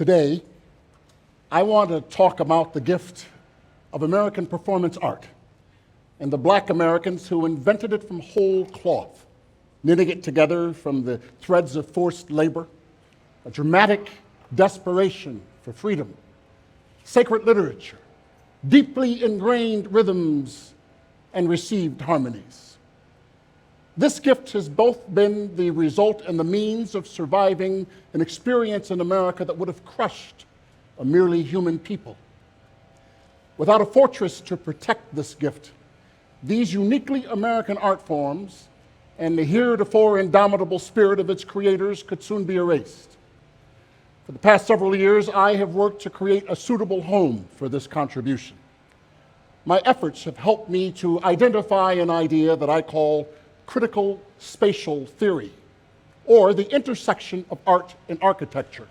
Today, I want to talk about the gift of American performance art and the Black Americans who invented it from whole cloth, knitting it together from the threads of forced labor, a dramatic desperation for freedom, sacred literature, deeply ingrained rhythms, and received harmonies. This gift has both been the result and the means of surviving an experience in America that would have crushed a merely human people. Without a fortress to protect this gift, these uniquely American art forms and the heretofore indomitable spirit of its creators could soon be erased. For the past several years, I have worked to create a suitable home for this contribution. My efforts have helped me to identify an idea that I call critical spatial theory, or the intersection of art and architecture,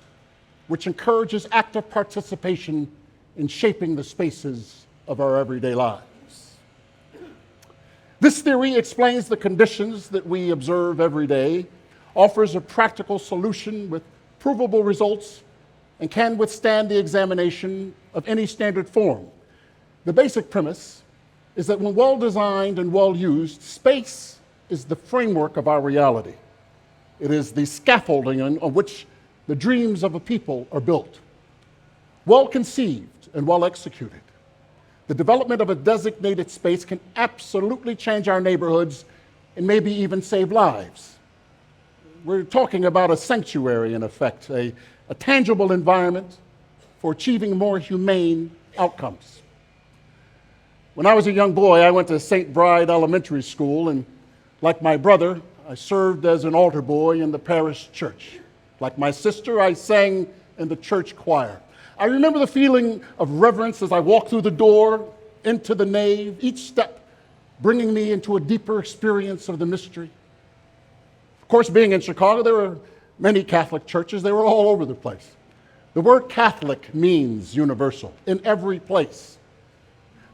which encourages active participation in shaping the spaces of our everyday lives. This theory explains the conditions that we observe every day, offers a practical solution with provable results, and can withstand the examination of any standard form. The basic premise is that when well-designed and well-used, space is the framework of our reality. It is the scaffolding on which the dreams of a people are built. Well-conceived and well-executed, the development of a designated space can absolutely change our neighborhoods and maybe even save lives. We're talking about a sanctuary, in effect, a tangible environment for achieving more humane outcomes. When I was a young boy, I went to St. Bride Elementary School, and like my brother, I served as an altar boy in the parish church. Like my sister, I sang in the church choir. I remember the feeling of reverence as I walked through the door into the nave, each step bringing me into a deeper experience of the mystery. Of course, being in Chicago, there were many Catholic churches. They were all over the place. The word Catholic means universal, in every place.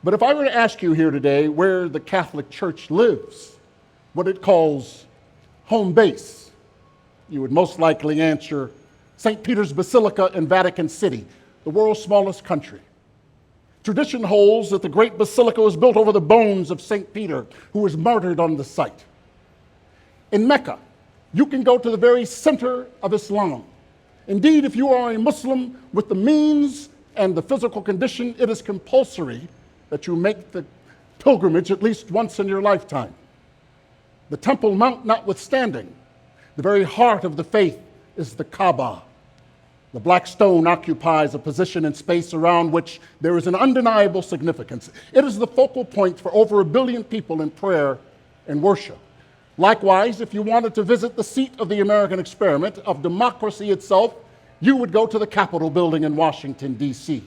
But if I were to ask you here today where the Catholic Church lives, what it calls home base, you would most likely answer St. Peter's Basilica in Vatican City, the world's smallest country. Tradition holds that the great basilica was built over the bones of St. Peter, who was martyred on the site. In Mecca, you can go to the very center of Islam. Indeed, if you are a Muslim with the means and the physical condition, it is compulsory that you make the pilgrimage at least once in your lifetime. The Temple Mount notwithstanding, the very heart of the faith is the Kaaba. The black stone occupies a position in space around which there is an undeniable significance. It is the focal point for over 1 billion people in prayer and worship. Likewise, if you wanted to visit the seat of the American experiment, of democracy itself, you would go to the Capitol building in Washington, D.C.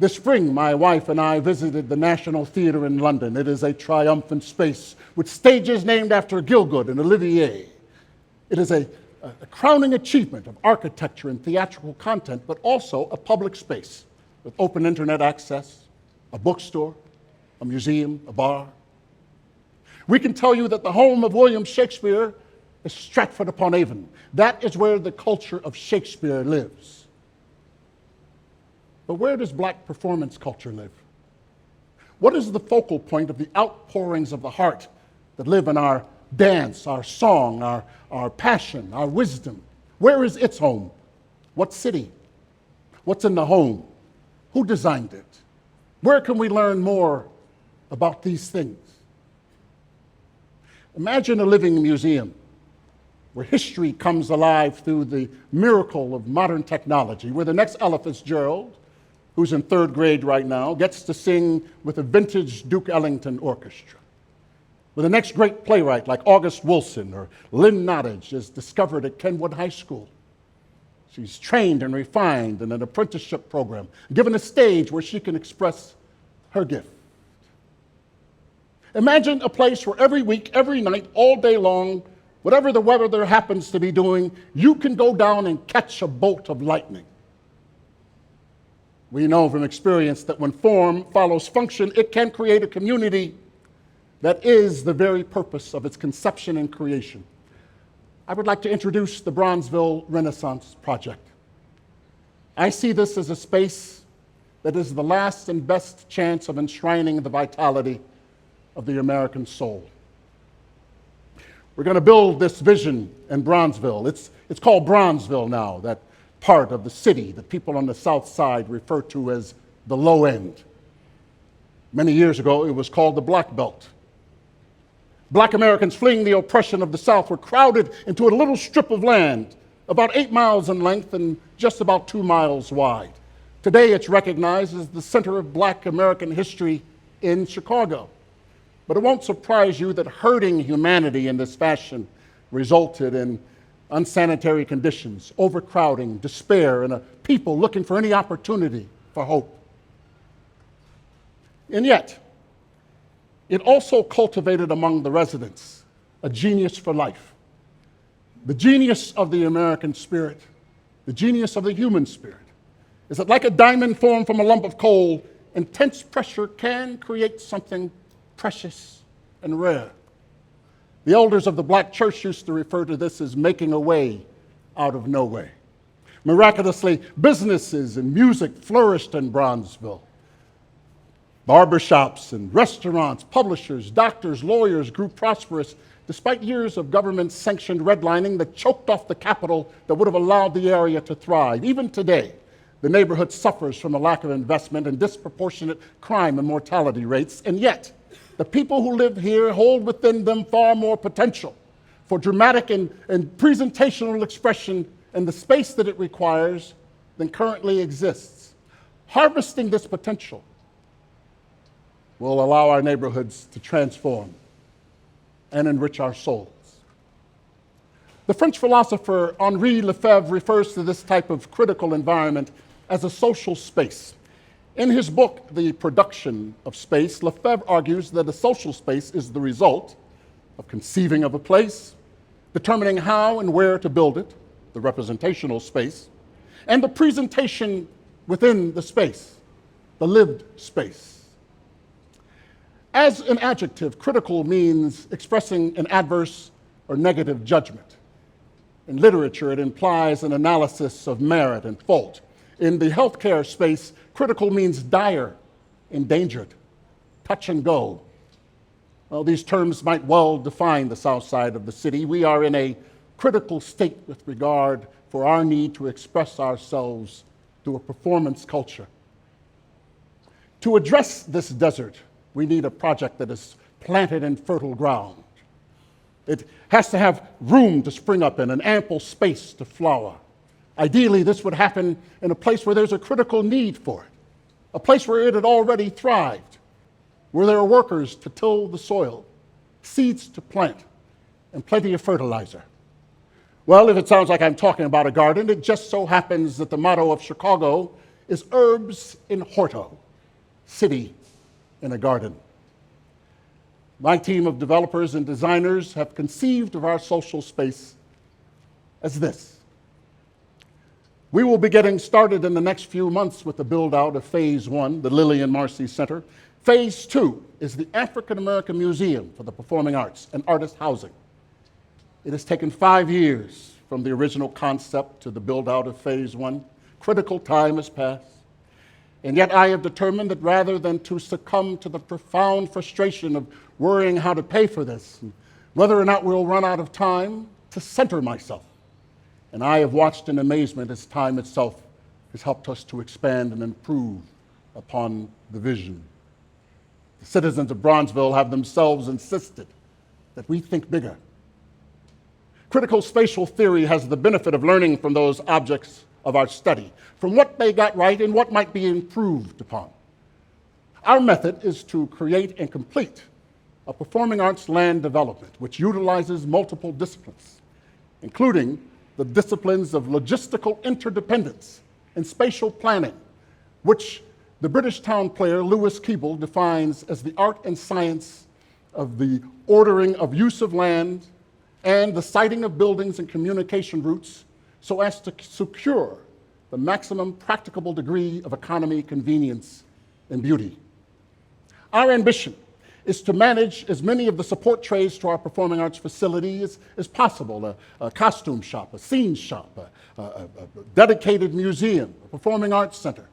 This spring, my wife and I visited the National Theatre in London. It is a triumphant space with stages named after Gielgud and Olivier. It is a crowning achievement of architecture and theatrical content, but also a public space with open internet access, a bookstore, a museum, a bar. We can tell you that the home of William Shakespeare is Stratford-upon-Avon. That is where the culture of Shakespeare lives. But where does Black performance culture live? What is the focal point of the outpourings of the heart that live in our dance, our song, our passion, our wisdom? Where is its home? What city? What's in the home? Who designed it? Where can we learn more about these things? Imagine a living museum where history comes alive through the miracle of modern technology, where the next Ella Fitzgerald, who's in 3rd grade right now, gets to sing with a vintage Duke Ellington orchestra. Where the next great playwright like August Wilson or Lynn Nottage is discovered at Kenwood High School. She's trained and refined in an apprenticeship program, given a stage where she can express her gift. Imagine a place where every week, every night, all day long, whatever the weather there happens to be doing, you can go down and catch a bolt of lightning. We know from experience that when form follows function, it can create a community that is the very purpose of its conception and creation. I would like to introduce the Bronzeville Renaissance Project. I see this as a space that is the last and best chance of enshrining the vitality of the American soul. We're going to build this vision in Bronzeville. It's called Bronzeville now, that part of the city that people on the south side refer to as the low end. Many years ago, it was called the Black Belt. Black Americans fleeing the oppression of the South were crowded into a little strip of land about 8 miles in length and just about 2 miles wide. Today, it's recognized as the center of Black American history in Chicago. But it won't surprise you that herding humanity in this fashion resulted in unsanitary conditions, overcrowding, despair, and a people looking for any opportunity for hope. And yet, it also cultivated among the residents a genius for life. The genius of the American spirit, the genius of the human spirit, is that like a diamond formed from a lump of coal, intense pressure can create something precious and rare. The elders of the Black church used to refer to this as making a way out of no way. Miraculously, businesses and music flourished in Bronzeville. Barbershops and restaurants, publishers, doctors, lawyers grew prosperous despite years of government-sanctioned redlining that choked off the capital that would have allowed the area to thrive. Even today, the neighborhood suffers from a lack of investment and disproportionate crime and mortality rates, and yet the people who live here hold within them far more potential for dramatic and presentational expression and the space that it requires than currently exists. Harvesting this potential will allow our neighborhoods to transform and enrich our souls. The French philosopher Henry Lefebvre refers to this type of critical environment as a social space. In his book, The Production of Space, Lefebvre argues that a social space is the result of conceiving of a place, determining how and where to build it, the representational space, and the presentation within the space, the lived space. As an adjective, critical means expressing an adverse or negative judgment. In literature, it implies an analysis of merit and fault. In the healthcare space, critical means dire, endangered, touch and go. Well, these terms might well define the south side of the city. We are in a critical state with regard for our need to express ourselves through a performance culture. To address this desert, we need a project that is planted in fertile ground. It has to have room to spring up in, an ample space to flower. Ideally, this would happen in a place where there's a critical need for it, a place where it had already thrived, where there are workers to till the soil, seeds to plant, and plenty of fertilizer. Well, if it sounds like I'm talking about a garden, it just so happens that the motto of Chicago is Urbs in Horto, city in a garden. My team of developers and designers have conceived of our social space as this. We will be getting started in the next few months with the build-out of Phase 1, the Lillian Marcy Center. Phase 2 is the African American Museum for the Performing Arts and artist housing. It has taken 5 years from the original concept to the build-out of Phase 1. Critical time has passed. And yet I have determined that rather than to succumb to the profound frustration of worrying how to pay for this, and whether or not we'll run out of time, to center myself. And I have watched in amazement as time itself has helped us to expand and improve upon the vision. The citizens of Bronzeville have themselves insisted that we think bigger. Critical spatial theory has the benefit of learning from those objects of our study, from what they got right and what might be improved upon. Our method is to create and complete a performing arts land development which utilizes multiple disciplines, including the disciplines of logistical interdependence and spatial planning, which the British town player Lewis Keble defines as the art and science of the ordering of use of land and the siting of buildings and communication routes so as to secure the maximum practicable degree of economy, convenience, and beauty. Our ambition is to manage as many of the support trades to our performing arts facility as possible, a costume shop, a scene shop, a dedicated museum, a performing arts center.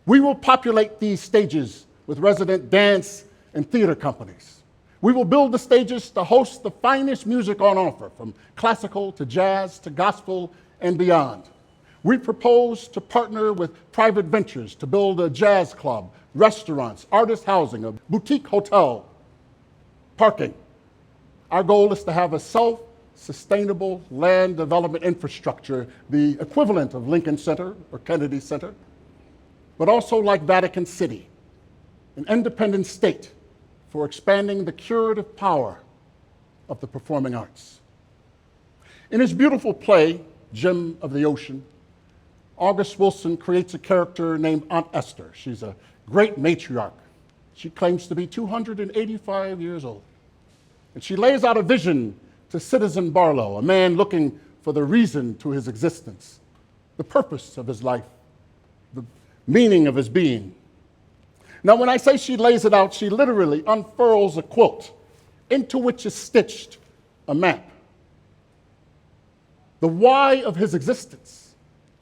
We will populate these stages with resident dance and theater companies. We will build the stages to host the finest music on offer, from classical to jazz to gospel and beyond. We propose to partner with private ventures to build a jazz club, restaurants, artist housing, a boutique hotel, parking. Our goal is to have a self-sustainable land development infrastructure, the equivalent of Lincoln Center or Kennedy Center, but also like Vatican City, an independent state for expanding the curative power of the performing arts. In his beautiful play, Gem of the Ocean, August Wilson creates a character named Aunt Esther. She's a great matriarch. She claims to be 285 years old. And she lays out a vision to Citizen Barlow, a man looking for the reason to his existence, the purpose of his life, the meaning of his being. Now, when I say she lays it out, she literally unfurls a quilt into which is stitched a map. The why of his existence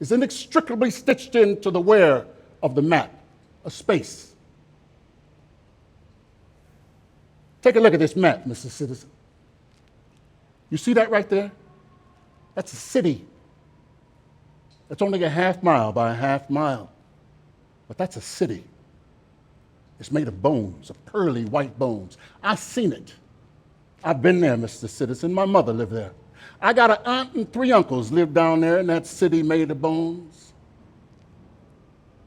is inextricably stitched into the where of the map, a space. Take a look at this map, Mr. Citizen. You see that right there? That's a city. That's only a half mile by a half mile, but that's a city. It's made of bones, of pearly white bones. I've seen it. I've been there, Mr. Citizen. My mother lived there. I got an aunt and 3 uncles live down there in that city made of bones.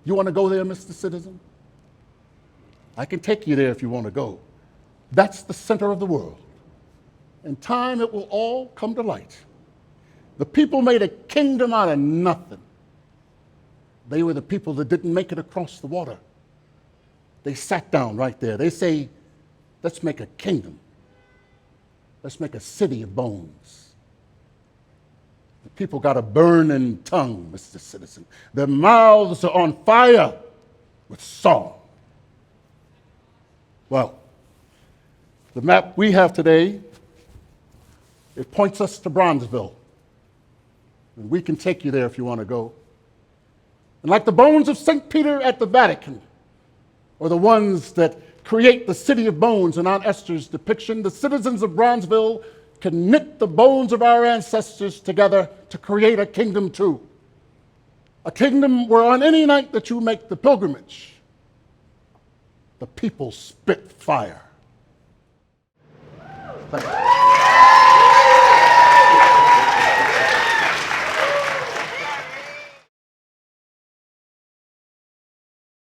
You want to go there, Mr. Citizen? I can take you there if you want to go. That's the center of the world. In time, it will all come to light. The people made a kingdom out of nothing. They were the people that didn't make it across the water. They sat down right there. They say, let's make a kingdom. Let's make a city of bones. The people got a burning tongue, Mr. Citizen. Their mouths are on fire with song. Well, the map we have today, it points us to Bronzeville. And we can take you there if you want to go. And like the bones of St. Peter at the Vatican, or the ones that create the city of bones in Aunt Esther's depiction, the citizens of Bronzeville can knit the bones of our ancestors together to create a kingdom too. A kingdom where on any night that you make the pilgrimage, the people spit fire. Thank you.